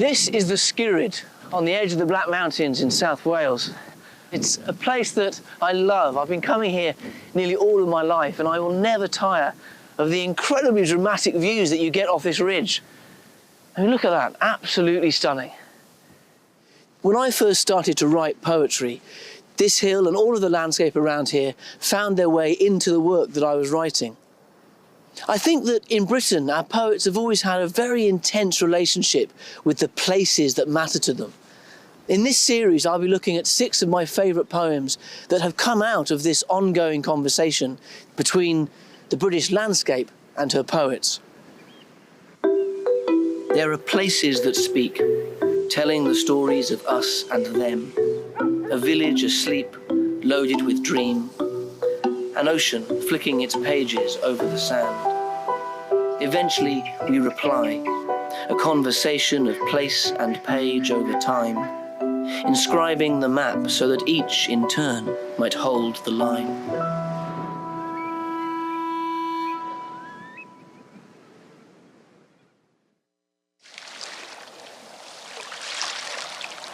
This is the Skirrid on the edge of the Black Mountains in South Wales. It's a place that I love. I've been coming here nearly all of my life, and I will never tire of the incredibly dramatic views that you get off this ridge. I mean, look at that, absolutely stunning. When I first started to write poetry, this hill and all of the landscape around here found their way into the work that I was writing. I think that in Britain, our poets have always had a very intense relationship with the places that matter to them. In this series, I'll be looking at 6 of my favourite poems that have come out of this ongoing conversation between the British landscape and her poets. There are places that speak, telling the stories of us and them. A village asleep, loaded with dream. An ocean flicking its pages over the sand. Eventually we reply, a conversation of place and page over time, inscribing the map so that each in turn might hold the line.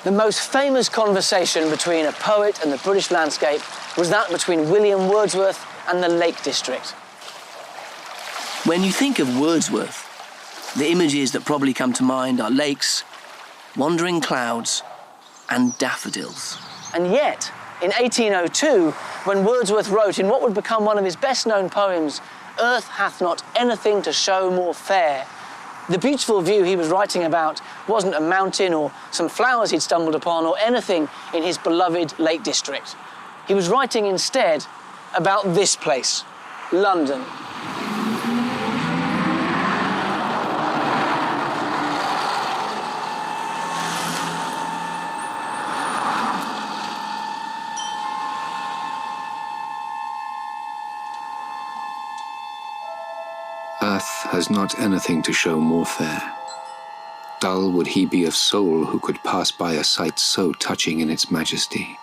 The most famous conversation between a poet and the British landscape was that between William Wordsworth and the Lake District. When you think of Wordsworth, the images that probably come to mind are lakes, wandering clouds, and daffodils. And yet, in 1802, when Wordsworth wrote in what would become one of his best-known poems, "Earth hath not anything to show more fair," the beautiful view he was writing about wasn't a mountain or some flowers he'd stumbled upon or anything in his beloved Lake District. He was writing instead about this place, London. Earth has not anything to show more fair. Dull would he be of soul who could pass by a sight so touching in its majesty.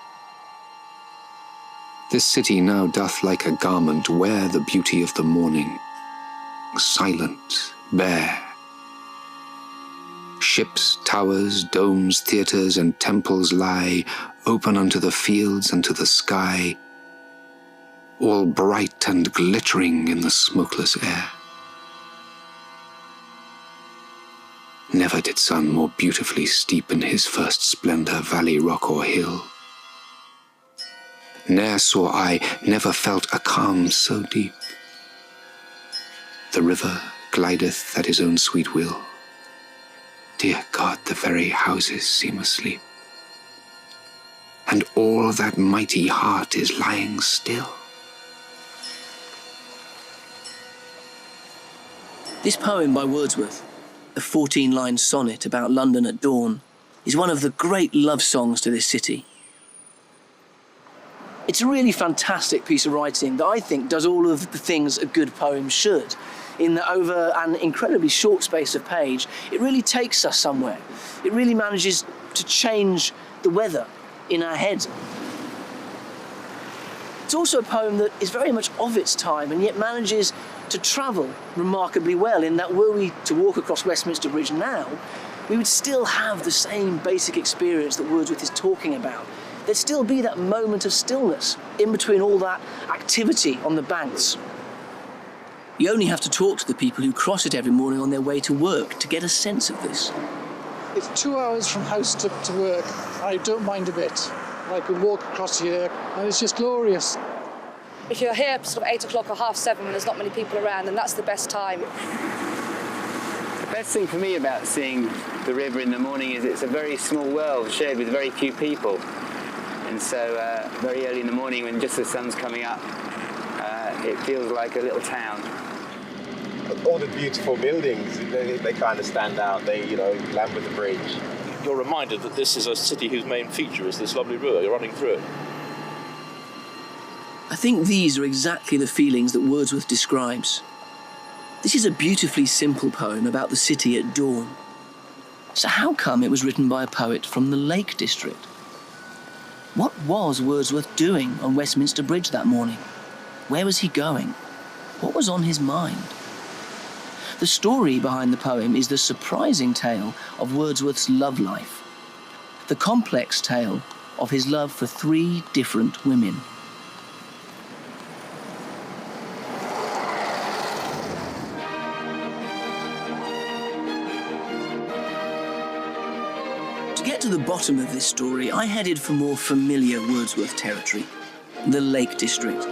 This city now doth like a garment wear the beauty of the morning, silent, bare. Ships, towers, domes, theatres, and temples lie open unto the fields and to the sky, all bright and glittering in the smokeless air. Never did sun more beautifully steep in his first splendour valley, rock, or hill. Ne'er saw I, never felt a calm so deep. The river glideth at his own sweet will. Dear God, the very houses seem asleep, and all that mighty heart is lying still. This poem by Wordsworth, a 14-line sonnet about London at dawn, is one of the great love songs to this city. It's a really fantastic piece of writing that I think does all of the things a good poem should. In that over an incredibly short space of page, it really takes us somewhere. It really manages to change the weather in our heads. It's also a poem that is very much of its time and yet manages to travel remarkably well, in that were we to walk across Westminster Bridge now, we would still have the same basic experience that Wordsworth is talking about. There'd still be that moment of stillness in between all that activity on the banks. You only have to talk to the people who cross it every morning on their way to work to get a sense of this. It's 2 hours from house to work. I don't mind a bit. I could walk across here and it's just glorious. If you're here sort of 8 o'clock or 7:30 when there's not many people around, then that's the best time. The best thing for me about seeing the river in the morning is it's a very small world shared with very few people. And so very early in the morning when just the sun's coming up, it feels like a little town. All the beautiful buildings, they kind of stand out. They, land with the bridge. You're reminded that this is a city whose main feature is this lovely river. You're running through it. I think these are exactly the feelings that Wordsworth describes. This is a beautifully simple poem about the city at dawn. So how come it was written by a poet from the Lake District? What was Wordsworth doing on Westminster Bridge that morning? Where was he going? What was on his mind? The story behind the poem is the surprising tale of Wordsworth's love life, the complex tale of his love for 3 different women. To get to the bottom of this story, I headed for more familiar Wordsworth territory, the Lake District.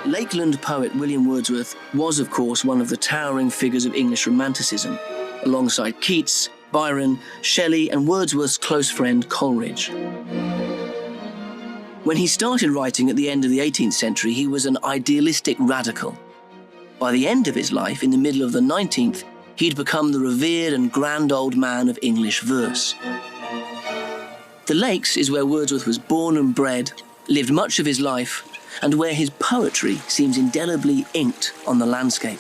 Lakeland poet William Wordsworth was, of course, one of the towering figures of English Romanticism, alongside Keats, Byron, Shelley, and Wordsworth's close friend Coleridge. When he started writing at the end of the 18th century, he was an idealistic radical. By the end of his life, in the middle of the 19th, he'd become the revered and grand old man of English verse. The Lakes is where Wordsworth was born and bred, lived much of his life, and where his poetry seems indelibly inked on the landscape.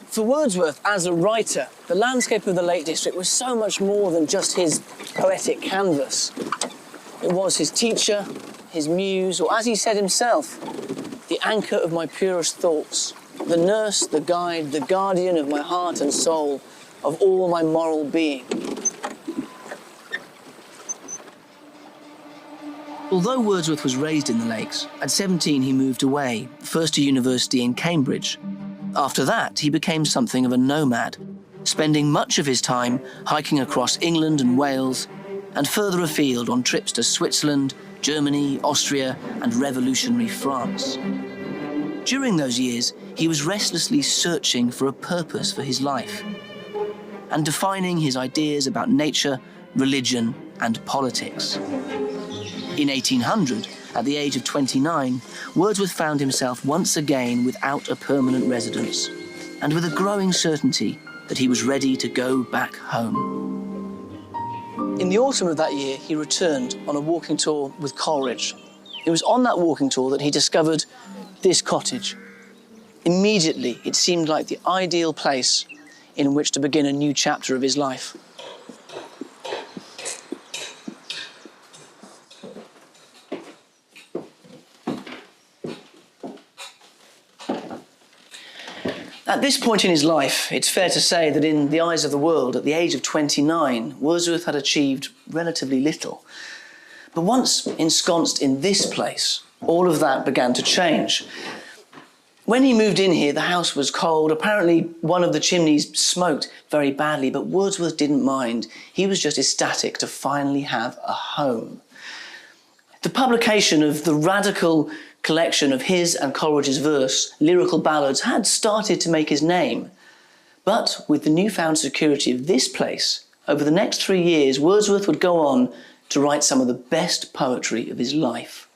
For Wordsworth, as a writer, the landscape of the Lake District was so much more than just his poetic canvas. It was his teacher, his muse, or as he said himself, the anchor of my purest thoughts, the nurse, the guide, the guardian of my heart and soul, of all my moral being. Although Wordsworth was raised in the Lakes, at 17 he moved away, first to university in Cambridge. After that, he became something of a nomad, spending much of his time hiking across England and Wales, and further afield on trips to Switzerland, Germany, Austria, and revolutionary France. During those years, he was restlessly searching for a purpose for his life, and defining his ideas about nature, religion, and politics. In 1800, at the age of 29, Wordsworth found himself once again without a permanent residence, and with a growing certainty that he was ready to go back home. In the autumn of that year, he returned on a walking tour with Coleridge. It was on that walking tour that he discovered this cottage. Immediately, it seemed like the ideal place in which to begin a new chapter of his life. At this point in his life, it's fair to say that in the eyes of the world, at the age of 29, Wordsworth had achieved relatively little. But once ensconced in this place, all of that began to change. When he moved in here, the house was cold. Apparently, one of the chimneys smoked very badly, but Wordsworth didn't mind. He was just ecstatic to finally have a home. The publication of the radical collection of his and Coleridge's verse, Lyrical Ballads, had started to make his name. But with the newfound security of this place, over the next 3 years, Wordsworth would go on to write some of the best poetry of his life.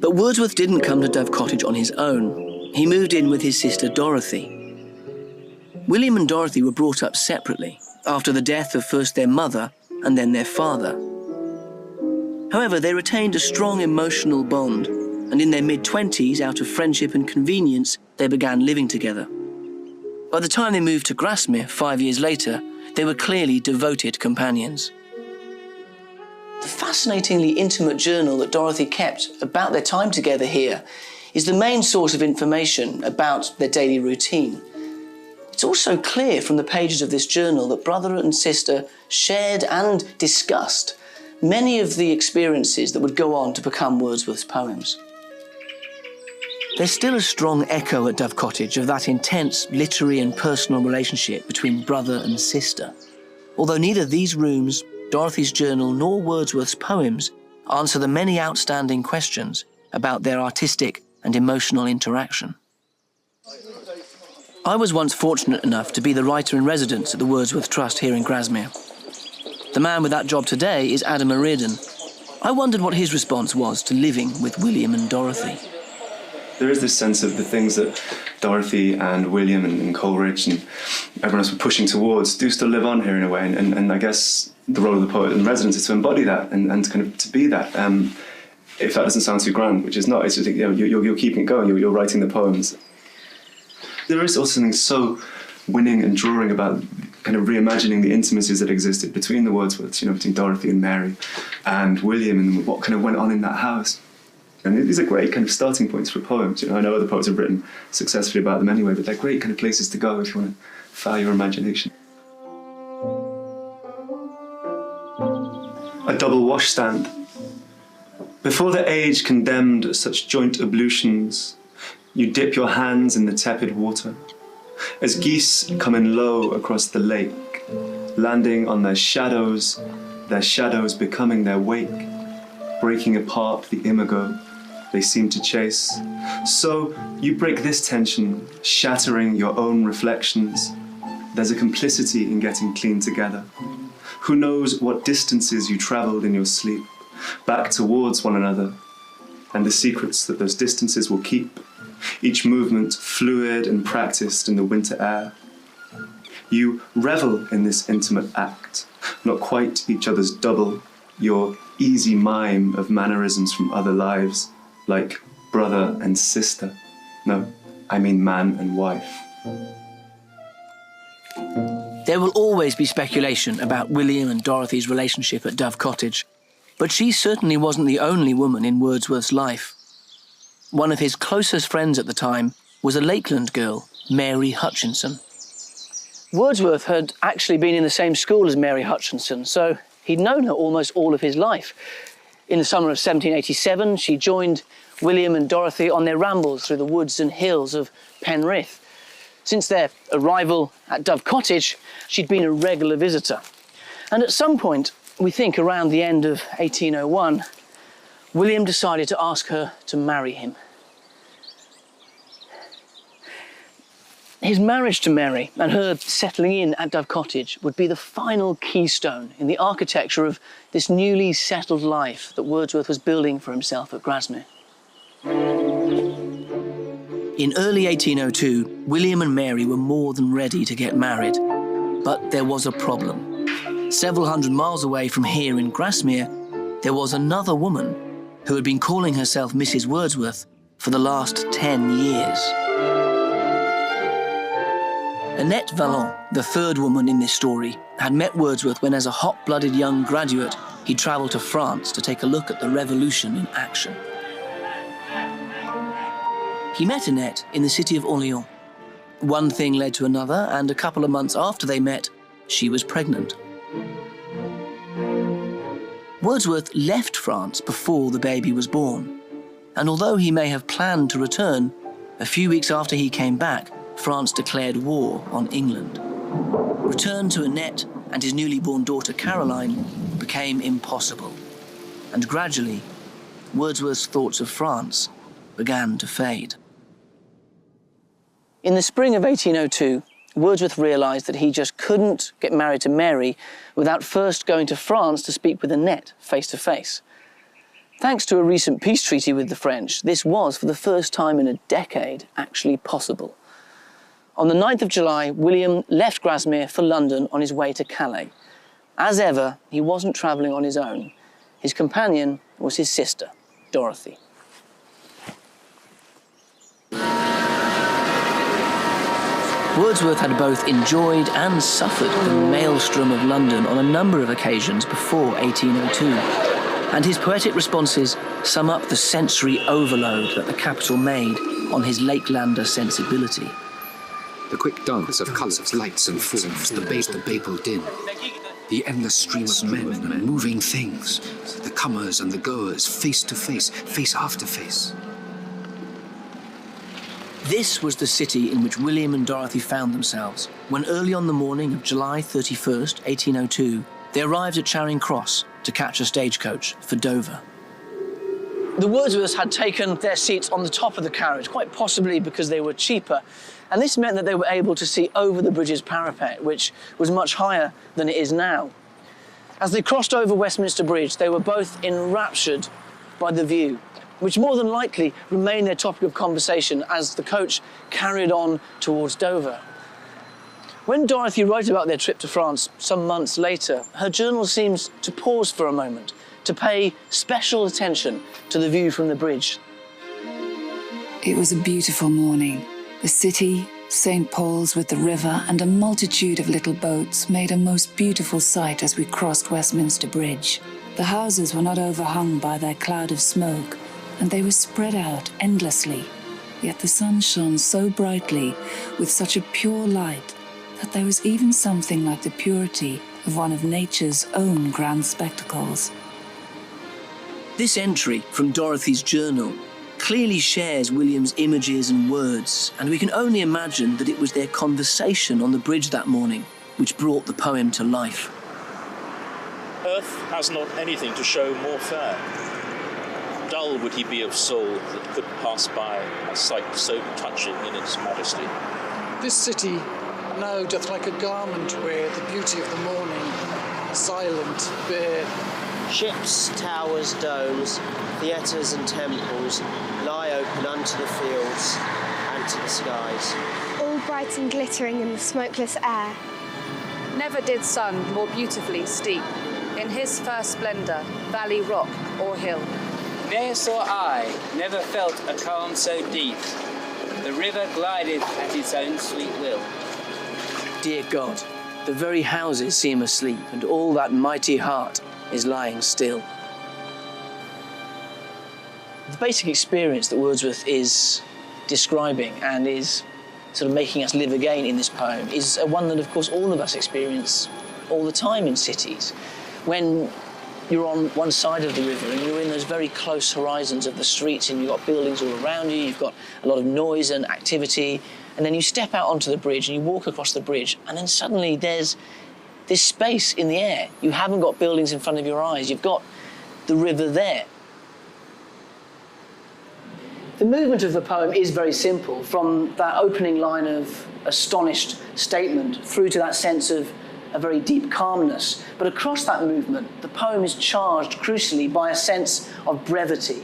But Wordsworth didn't come to Dove Cottage on his own. He moved in with his sister Dorothy. William and Dorothy were brought up separately, after the death of first their mother and then their father. However, they retained a strong emotional bond, and in their mid-20s, out of friendship and convenience, they began living together. By the time they moved to Grasmere 5 years later, they were clearly devoted companions. The fascinatingly intimate journal that Dorothy kept about their time together here is the main source of information about their daily routine. It's also clear from the pages of this journal that brother and sister shared and discussed many of the experiences that would go on to become Wordsworth's poems. There's still a strong echo at Dove Cottage of that intense literary and personal relationship between brother and sister. Although neither these rooms, Dorothy's journal, nor Wordsworth's poems answer the many outstanding questions about their artistic and emotional interaction. I was once fortunate enough to be the writer-in-residence at the Wordsworth Trust here in Grasmere. The man with that job today is Adam O'Riordan. I wondered what his response was to living with William and Dorothy. There is this sense of the things that Dorothy and William and Coleridge and everyone else were pushing towards do still live on here in a way, and I guess the role of the poet in residence is to embody that and kind of to be that. If that doesn't sound too grand, which is not, it's just, you know, you're keeping it going, you're writing the poems. There is also something so winning and drawing about kind of reimagining the intimacies that existed between the Wordsworths, you know, between Dorothy and Mary and William, and what kind of went on in that house. And these are great kind of starting points for poems. You know, I know other poets have written successfully about them anyway, but they're great kind of places to go if you want to fire your imagination. A double washstand. Before the age condemned such joint ablutions, you dip your hands in the tepid water, as geese come in low across the lake, landing on their shadows becoming their wake, breaking apart the imago they seem to chase. So you break this tension, shattering your own reflections. There's a complicity in getting clean together. Who knows what distances you travelled in your sleep, back towards one another, and the secrets that those distances will keep, each movement fluid and practiced in the winter air. You revel in this intimate act, not quite each other's double, your easy mime of mannerisms from other lives, like brother and sister. No, I mean man and wife. There will always be speculation about William and Dorothy's relationship at Dove Cottage, but she certainly wasn't the only woman in Wordsworth's life. One of his closest friends at the time was a Lakeland girl, Mary Hutchinson. Wordsworth had actually been in the same school as Mary Hutchinson, so he'd known her almost all of his life. In the summer of 1787, she joined William and Dorothy on their rambles through the woods and hills of Penrith. Since their arrival at Dove Cottage, she'd been a regular visitor. And at some point, we think around the end of 1801, William decided to ask her to marry him. His marriage to Mary and her settling in at Dove Cottage would be the final keystone in the architecture of this newly settled life that Wordsworth was building for himself at Grasmere. In early 1802, William and Mary were more than ready to get married. But there was a problem. Several hundred miles away from here in Grasmere, there was another woman who had been calling herself Mrs. Wordsworth for the last 10 years. Annette Vallon, the third woman in this story, had met Wordsworth when, as a hot-blooded young graduate, he travelled to France to take a look at the revolution in action. He met Annette in the city of Orléans. One thing led to another, and a couple of months after they met, she was pregnant. Wordsworth left France before the baby was born, and although he may have planned to return, a few weeks after he came back, France declared war on England. Return to Annette and his newly born daughter Caroline became impossible, and gradually, Wordsworth's thoughts of France began to fade. In the spring of 1802, Wordsworth realised that he just couldn't get married to Mary without first going to France to speak with Annette face to face. Thanks to a recent peace treaty with the French, this was, for the first time in a decade, actually possible. On the 9th of July, William left Grasmere for London on his way to Calais. As ever, he wasn't travelling on his own. His companion was his sister, Dorothy. Wordsworth had both enjoyed and suffered the maelstrom of London on a number of occasions before 1802, and his poetic responses sum up the sensory overload that the capital made on his Lakelander sensibility. The quick dance of colours, lights and forms, the babel din, the endless stream of men and moving things, the comers and the goers, face to face, face after face. This was the city in which William and Dorothy found themselves when early on the morning of July 31st, 1802, they arrived at Charing Cross to catch a stagecoach for Dover. The Wordsworths had taken their seats on the top of the carriage, quite possibly because they were cheaper, and this meant that they were able to see over the bridge's parapet, which was much higher than it is now. As they crossed over Westminster Bridge, they were both enraptured by the view, which more than likely remained their topic of conversation as the coach carried on towards Dover. When Dorothy wrote about their trip to France some months later, her journal seems to pause for a moment, to pay special attention to the view from the bridge. It was a beautiful morning. The city, St. Paul's with the river, and a multitude of little boats made a most beautiful sight as we crossed Westminster Bridge. The houses were not overhung by their cloud of smoke, and they were spread out endlessly, yet the sun shone so brightly with such a pure light that there was even something like the purity of one of nature's own grand spectacles. This entry from Dorothy's journal clearly shares William's images and words, and we can only imagine that it was their conversation on the bridge that morning which brought the poem to life. Earth has not anything to show more fair. Dull would he be of soul that could pass by a sight so touching in its majesty. This city now doth like a garment wear the beauty of the morning, silent, bare. Ships, towers, domes, theatres and temples lie open unto the fields and to the skies. All bright and glittering in the smokeless air. Never did sun more beautifully steep in his first splendour, valley, rock or hill. Ne'er saw I, never felt a calm so deep. The river glideth at its own sweet will. Dear God, the very houses seem asleep, and all that mighty heart is lying still. The basic experience that Wordsworth is describing and is sort of making us live again in this poem is one that, of course, all of us experience all the time in cities. When you're on one side of the river and you're in those very close horizons of the streets and you've got buildings all around you, you've got a lot of noise and activity, and then you step out onto the bridge and you walk across the bridge, and then suddenly there's this space in the air. You haven't got buildings in front of your eyes, you've got the river there. The movement of the poem is very simple, from that opening line of astonished statement through to that sense of a very deep calmness. But across that movement, the poem is charged crucially by a sense of brevity.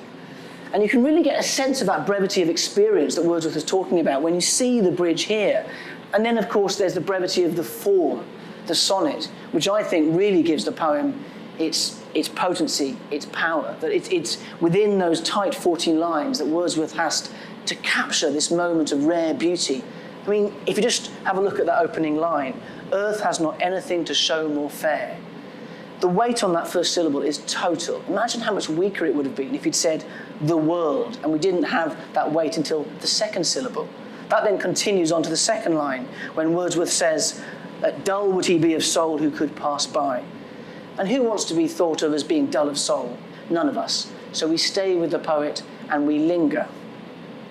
And you can really get a sense of that brevity of experience that Wordsworth is talking about when you see the bridge here. And then, of course, there's the brevity of the form, the sonnet, which I think really gives the poem its potency, its power, that it's within those tight 14 lines that Wordsworth has to capture this moment of rare beauty. I mean, if you just have a look at that opening line, earth has not anything to show more fair. The weight on that first syllable is total. Imagine how much weaker it would have been if he'd said the world, and we didn't have that weight until the second syllable. That then continues on to the second line, when Wordsworth says, dull would he be of soul who could pass by. And who wants to be thought of as being dull of soul? None of us. So we stay with the poet and we linger.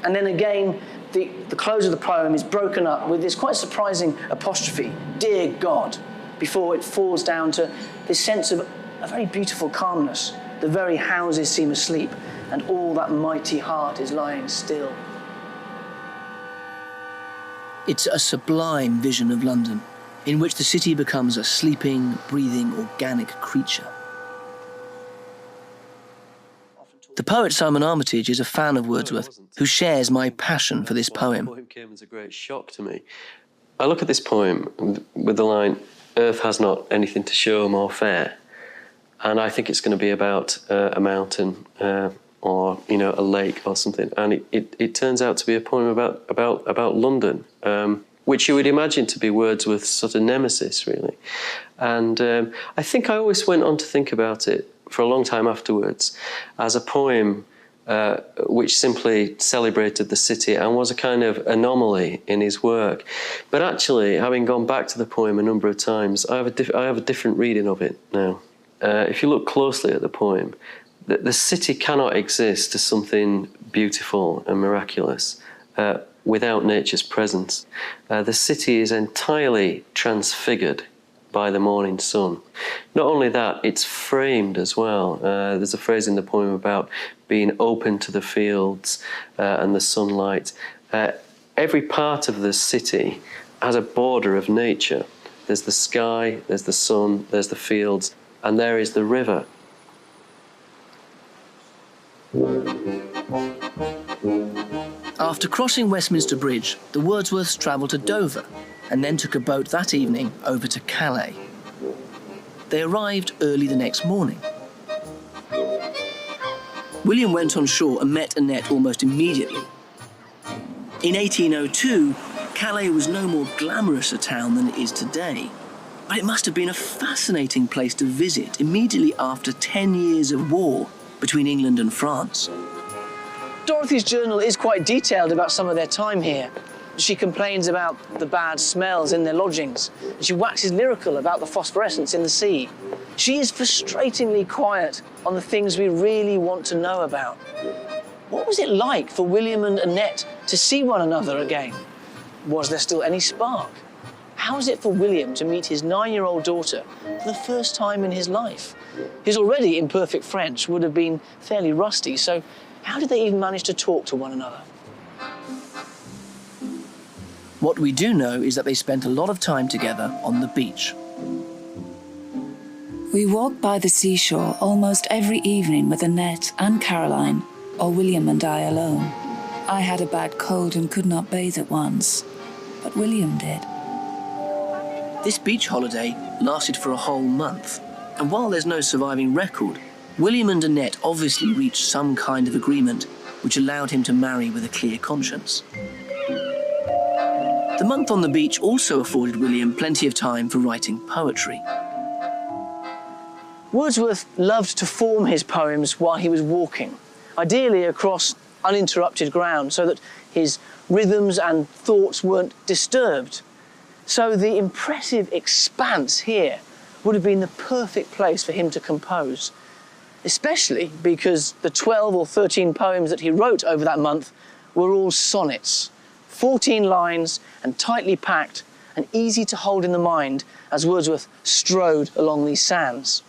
And then again, the close of the poem is broken up with this quite surprising apostrophe, dear God, before it falls down to this sense of a very beautiful calmness. The very houses seem asleep, and all that mighty heart is lying still. It's a sublime vision of London, in which the city becomes a sleeping, breathing, organic creature. The poet Simon Armitage is a fan of Wordsworth, who shares my passion for this poem. The poem came as a great shock to me. I look at this poem with the line, earth has not anything to show more fair, and I think it's going to be about a mountain or a lake or something, and it turns out to be a poem about London, which you would imagine to be Wordsworth's sort of nemesis, really. And I think I always went on to think about it for a long time afterwards as a poem which simply celebrated the city and was a kind of anomaly in his work. But actually, having gone back to the poem a number of times, I have a different reading of it now. If you look closely at the poem, the city cannot exist as something beautiful and miraculous without nature's presence. The city is entirely transfigured by the morning sun. Not only that, it's framed as well. There's a phrase in the poem about being open to the fields and the sunlight. Every part of the city has a border of nature. There's the sky, there's the sun, there's the fields, and there is the river. After crossing Westminster Bridge, the Wordsworths travelled to Dover and then took a boat that evening over to Calais. They arrived early the next morning. William went on shore and met Annette almost immediately. In 1802, Calais was no more glamorous a town than it is today, but it must have been a fascinating place to visit immediately after 10 years of war between England and France. Dorothy's journal is quite detailed about some of their time here. She complains about the bad smells in their lodgings. She waxes lyrical about the phosphorescence in the sea. She is frustratingly quiet on the things we really want to know about. What was it like for William and Annette to see one another again? Was there still any spark? How was it for William to meet his 9-year-old daughter for the first time in his life? His already imperfect French would have been fairly rusty, so how did they even manage to talk to one another? What we do know is that they spent a lot of time together on the beach. We walked by the seashore almost every evening with Annette and Caroline, or William and I alone. I had a bad cold and could not bathe at once, but William did. This beach holiday lasted for a whole month, and while there's no surviving record, William and Annette obviously reached some kind of agreement which allowed him to marry with a clear conscience. The month on the beach also afforded William plenty of time for writing poetry. Wordsworth loved to form his poems while he was walking, ideally across uninterrupted ground, so that his rhythms and thoughts weren't disturbed. So the impressive expanse here would have been the perfect place for him to compose, especially because the 12 or 13 poems that he wrote over that month were all sonnets, 14 lines and tightly packed and easy to hold in the mind as Wordsworth strode along these sands.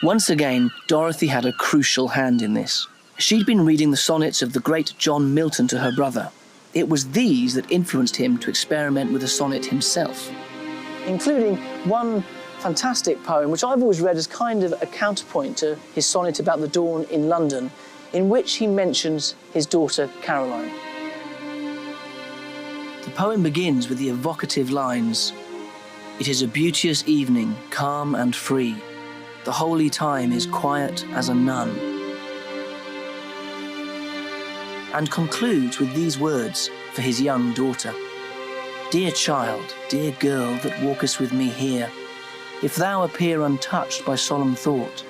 Once again, Dorothy had a crucial hand in this. She'd been reading the sonnets of the great John Milton to her brother. It was these that influenced him to experiment with a sonnet himself, including one fantastic poem which I've always read as kind of a counterpoint to his sonnet about the dawn in London, in which he mentions his daughter Caroline. The poem begins with the evocative lines, "It is a beauteous evening, calm and free. The holy time is quiet as a nun," and concludes with these words for his young daughter. "Dear child, dear girl that walkest with me here, if thou appear untouched by solemn thought,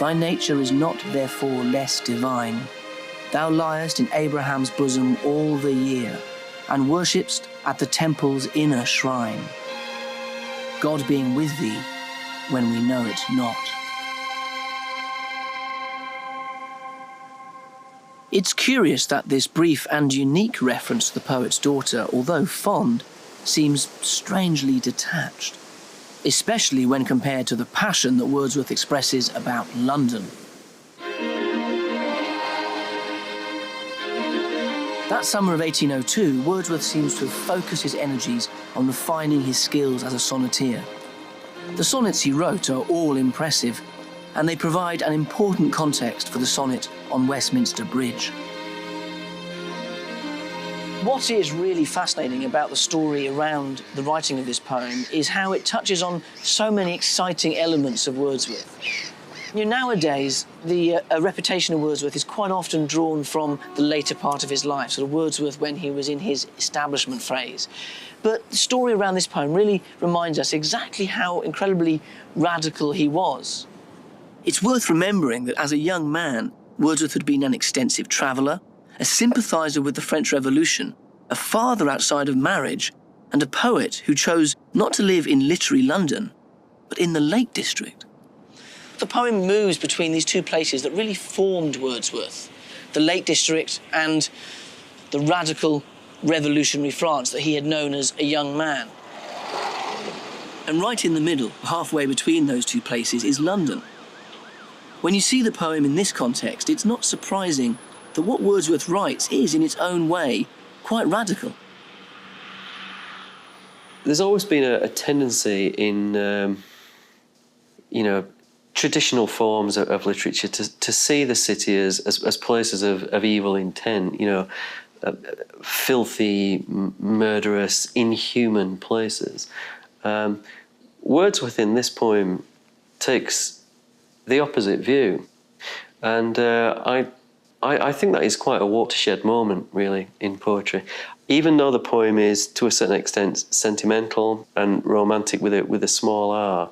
thy nature is not therefore less divine. Thou liest in Abraham's bosom all the year, and worshipst at the temple's inner shrine, God being with thee when we know it not." It's curious that this brief and unique reference to the poet's daughter, although fond, seems strangely detached, especially when compared to the passion that Wordsworth expresses about London. That summer of 1802, Wordsworth seems to have focused his energies on refining his skills as a sonneteer. The sonnets he wrote are all impressive, and they provide an important context for the sonnet on Westminster Bridge. What is really fascinating about the story around the writing of this poem is how it touches on so many exciting elements of Wordsworth. You know, nowadays, the reputation of Wordsworth is quite often drawn from the later part of his life, sort of Wordsworth when he was in his establishment phase. But the story around this poem really reminds us exactly how incredibly radical he was. It's worth remembering that as a young man, Wordsworth had been an extensive traveller, a sympathiser with the French Revolution, a father outside of marriage, and a poet who chose not to live in literary London, but in the Lake District. The poem moves between these two places that really formed Wordsworth, the Lake District and the radical revolutionary France that he had known as a young man. And right in the middle, halfway between those two places, is London. When you see the poem in this context, it's not surprising that what Wordsworth writes is, in its own way, quite radical. There's always been a tendency in, traditional forms of literature to see the city as places of evil intent, filthy, murderous, inhuman places. Wordsworth in this poem takes the opposite view, and I think that is quite a watershed moment, really, in poetry. Even though the poem is, to a certain extent, sentimental and romantic with a small r,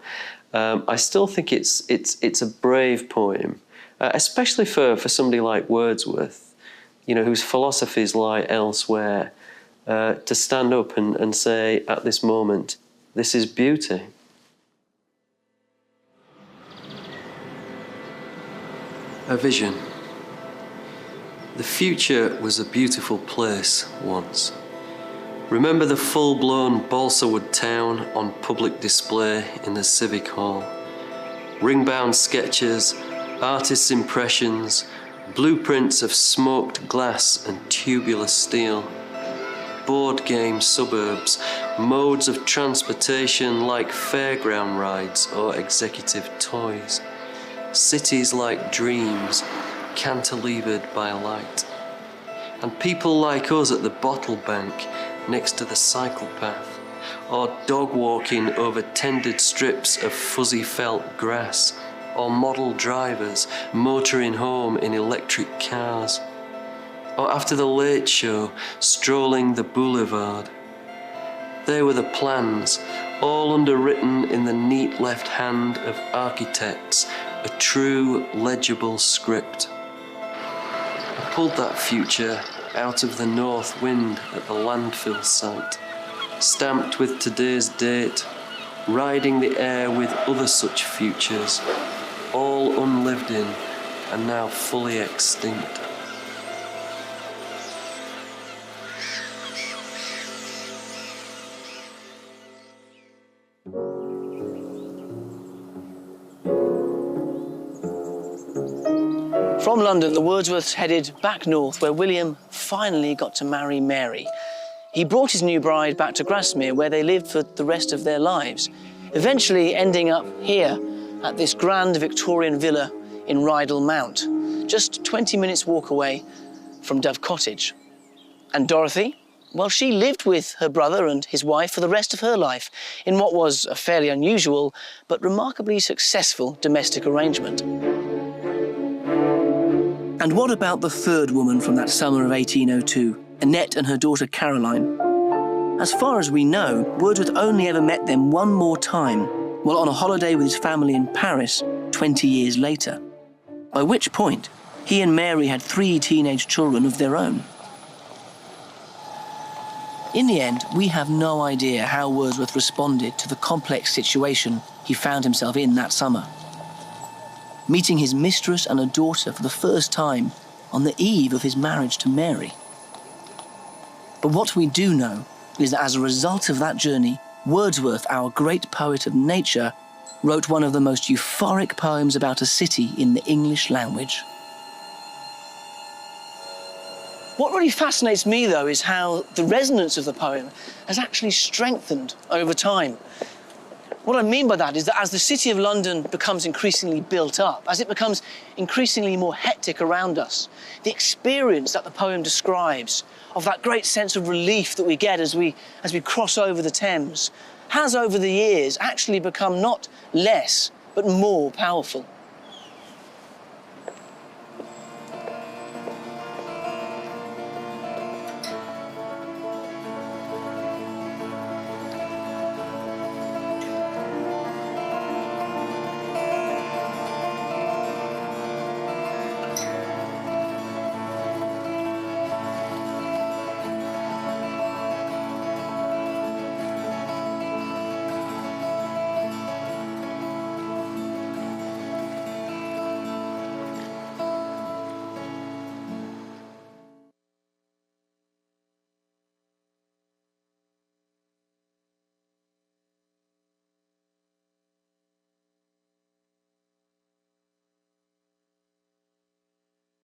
I still think it's a brave poem, especially for somebody like Wordsworth, you know, whose philosophies lie elsewhere, to stand up and say at this moment, this is beauty. A vision. The future was a beautiful place once. Remember the full-blown balsa wood town on public display in the Civic Hall. Ring-bound sketches, artists' impressions, blueprints of smoked glass and tubular steel. Board game suburbs, modes of transportation like fairground rides or executive toys. Cities like dreams, cantilevered by light. And people like us at the bottle bank next to the cycle path, or dog walking over tended strips of fuzzy felt grass, or model drivers motoring home in electric cars, or after the late show strolling the boulevard. They were the plans, all underwritten in the neat left hand of architects, a true legible script. I pulled that future out of the north wind at the landfill site, stamped with today's date, riding the air with other such futures, all unlived in and now fully extinct. From London, the Wordsworths headed back north, where William finally got to marry Mary. He brought his new bride back to Grasmere, where they lived for the rest of their lives, eventually ending up here at this grand Victorian villa in Rydal Mount, just 20 minutes walk away from Dove Cottage. And Dorothy? Well, she lived with her brother and his wife for the rest of her life in what was a fairly unusual but remarkably successful domestic arrangement. And what about the third woman from that summer of 1802, Annette and her daughter Caroline? As far as we know, Wordsworth only ever met them one more time, while on a holiday with his family in Paris 20 years later, by which point he and Mary had 3 teenage children of their own. In the end, we have no idea how Wordsworth responded to the complex situation he found himself in that summer, meeting his mistress and a daughter for the first time on the eve of his marriage to Mary. But what we do know is that as a result of that journey, Wordsworth, our great poet of nature, wrote one of the most euphoric poems about a city in the English language. What really fascinates me, though, is how the resonance of the poem has actually strengthened over time. What I mean by that is that as the city of London becomes increasingly built up, as it becomes increasingly more hectic around us, the experience that the poem describes of that great sense of relief that we get as we cross over the Thames has over the years actually become not less, but more powerful.